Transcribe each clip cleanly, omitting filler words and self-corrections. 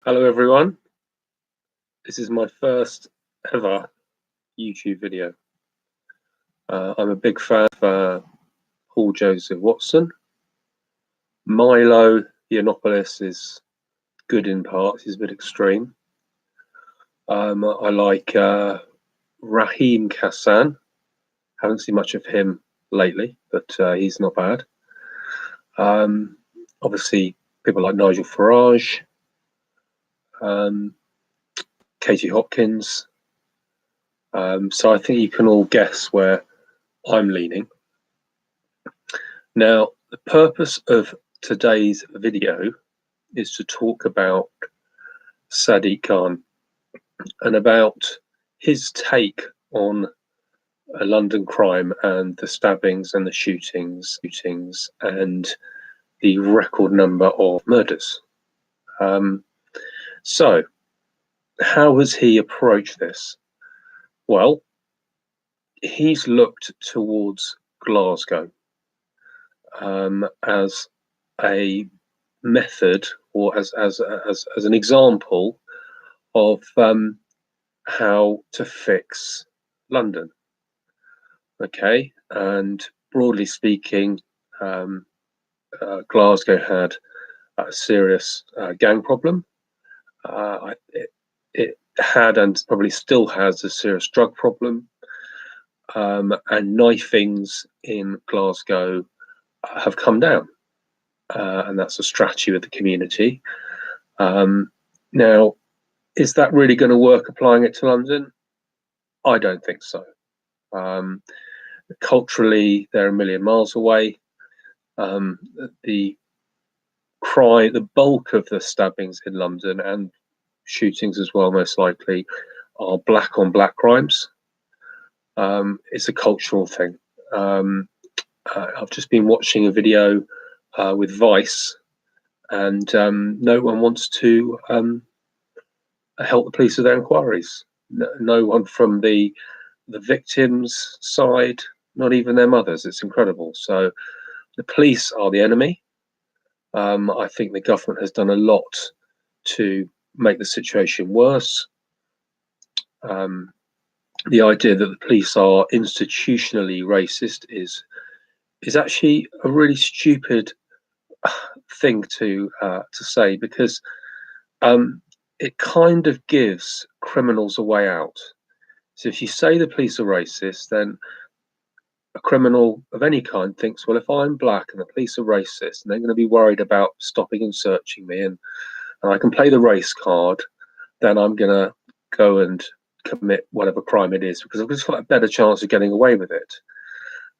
Hello everyone, this is my first ever YouTube video. I'm a big fan of Paul Joseph Watson. Milo Yiannopoulos is good in parts, he's a bit extreme. I like Raheem Kassan. Haven't seen much of him lately, but he's not bad. Obviously, people like Nigel Farage, Katie Hopkins. So I think you can all guess where I'm leaning. Now, the purpose of today's video is to talk about Sadiq Khan and about his take on London crime and the stabbings and the shootings and the record number of murders. So, how has he approached this? Well, he's looked towards Glasgow as a method, or as an example of how to fix London. Okay, and broadly speaking, Glasgow had a serious gang problem. It had and probably still has a serious drug problem, and knifings in Glasgow have come down, and that's a strategy with the community. Now, is that really going to work applying it to London? I don't think so. Culturally, they're a million miles away. The bulk of the stabbings in London and shootings as well, most likely, are black on black crimes. It's a cultural thing. I've just been watching a video with Vice, and no one wants to help the police with their inquiries. No one from the victims' side, not even their mothers. It's incredible. So the police are the enemy. I think the government has done a lot to make the situation worse. The idea that the police are institutionally racist is actually a really stupid thing to say, because it kind of gives criminals a way out. So if you say the police are racist, then a criminal of any kind thinks, well, if I'm black and the police are racist and they're going to be worried about stopping and searching me, and I can play the race card, then I'm going to go and commit whatever crime it is, because I've just got a better chance of getting away with it.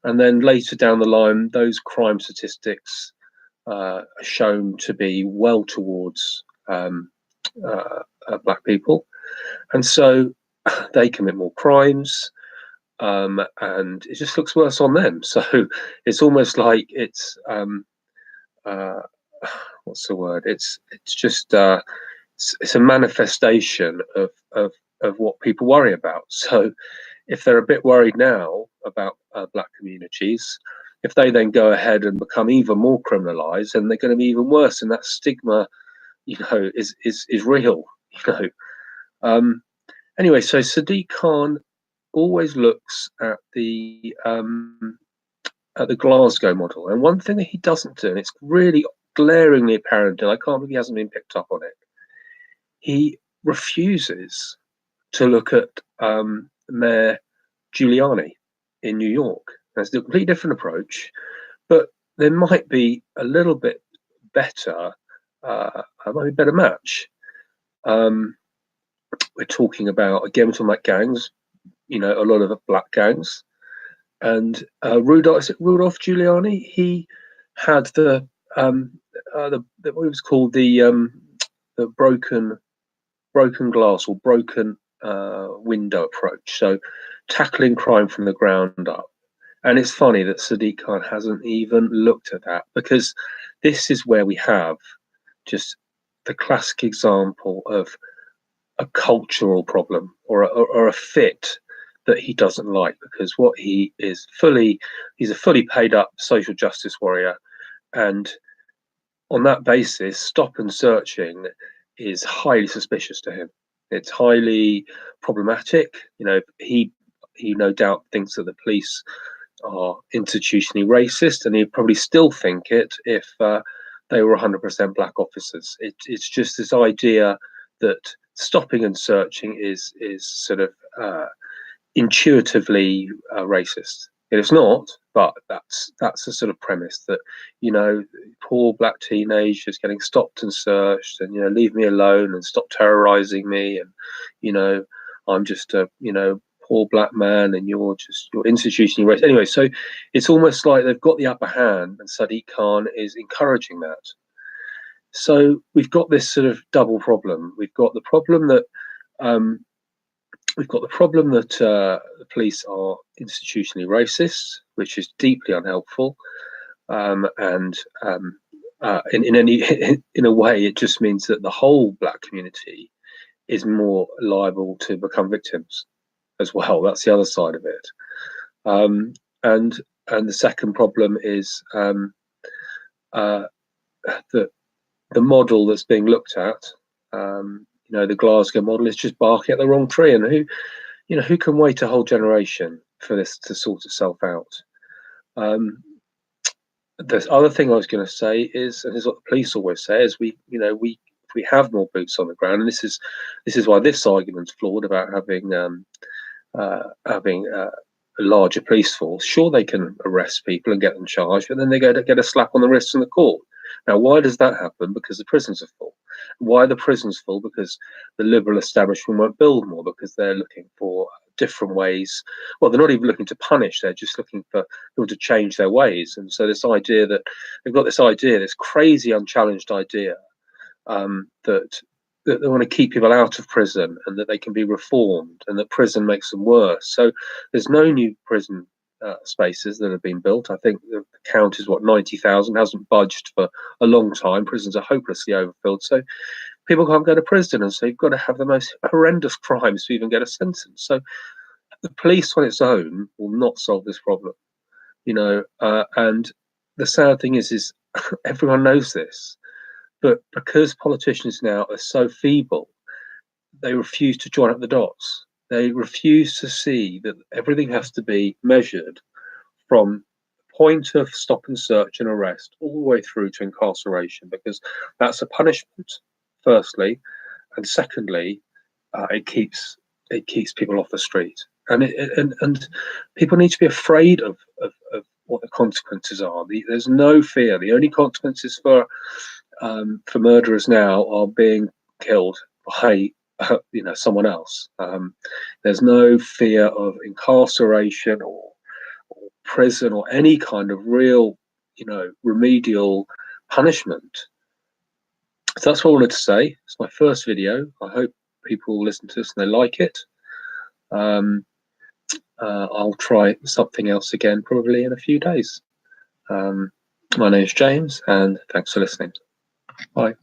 And then later down the line, those crime statistics are shown to be well towards black people. And so they commit more crimes, and it just looks worse on them. So it's almost like it's what's the word? It's just it's a manifestation of what people worry about. So if they're a bit worried now about black communities, if they then go ahead and become even more criminalized, then they're going to be even worse, and that stigma, is real. Anyway, so Sadiq Khan always looks at the Glasgow model, and one thing that he doesn't do, and it's really glaringly apparent, and I can't believe he hasn't been picked up on it, he refuses to look at Mayor Giuliani in New York. That's a completely different approach, but there might be a little bit better, might be a better match. We're talking about gangs, a lot of black gangs, and Rudolph Giuliani. He had the what was called the broken glass or broken window approach. So tackling crime from the ground up. And it's funny that Sadiq Khan hasn't even looked at that, because this is where we have just the classic example of a cultural problem, or a fit that he doesn't like, because what he's a fully paid up social justice warrior, and on that basis, stop and searching is highly suspicious to him. It's highly problematic. He no doubt thinks that the police are institutionally racist, and he'd probably still think it if they were 100% black officers. It's just this idea that stopping and searching is sort of intuitively racist. It's not, but that's the sort of premise that poor black teenagers getting stopped and searched, and leave me alone and stop terrorizing me, and I'm just a poor black man and you're institutionally racist. Anyway, so it's almost like they've got the upper hand, and Sadiq Khan is encouraging that. So we've got this sort of double problem. We've got the problem that the police are institutionally racist, which is deeply unhelpful, and in a way, it just means that the whole black community is more liable to become victims as well. That's the other side of it. And the second problem is that the model that's being looked at, the Glasgow model, is just barking at the wrong tree. And who can wait a whole generation for this to sort itself out? The other thing I was going to say is, and this is what the police always say, is we have more boots on the ground, and this is why this argument's flawed about having a larger police force. Sure, they can arrest people and get them charged, but then they go to get a slap on the wrist from the court. Now, why does that happen? Because the prisons are full. Why are the prisons full? Because the liberal establishment won't build more, because they're looking for different ways. Well, they're not even looking to punish, they're just looking for people to change their ways. And so this idea that they've got this crazy unchallenged idea that they want to keep people out of prison and that they can be reformed, and that prison makes them worse. So there's no new prison spaces that have been built. I think the count is 90,000, hasn't budged for a long time. Prisons are hopelessly overfilled, so people can't go to prison, and so you've got to have the most horrendous crimes to even get a sentence. So the police on its own will not solve this problem, and the sad thing is everyone knows this, but because politicians now are so feeble, they refuse to join up the dots. They refuse to see that everything has to be measured from the point of stop and search and arrest all the way through to incarceration, because that's a punishment, firstly, and secondly, it keeps people off the street, and people need to be afraid of what the consequences are. There's no fear. The only consequences for murderers now are being killed by someone else. There's no fear of incarceration or prison or any kind of real remedial punishment. So that's what I wanted to say. It's my first video. I hope people listen to this and they like it. I'll try something else again probably in a few days. My name's James, and thanks for listening. Bye.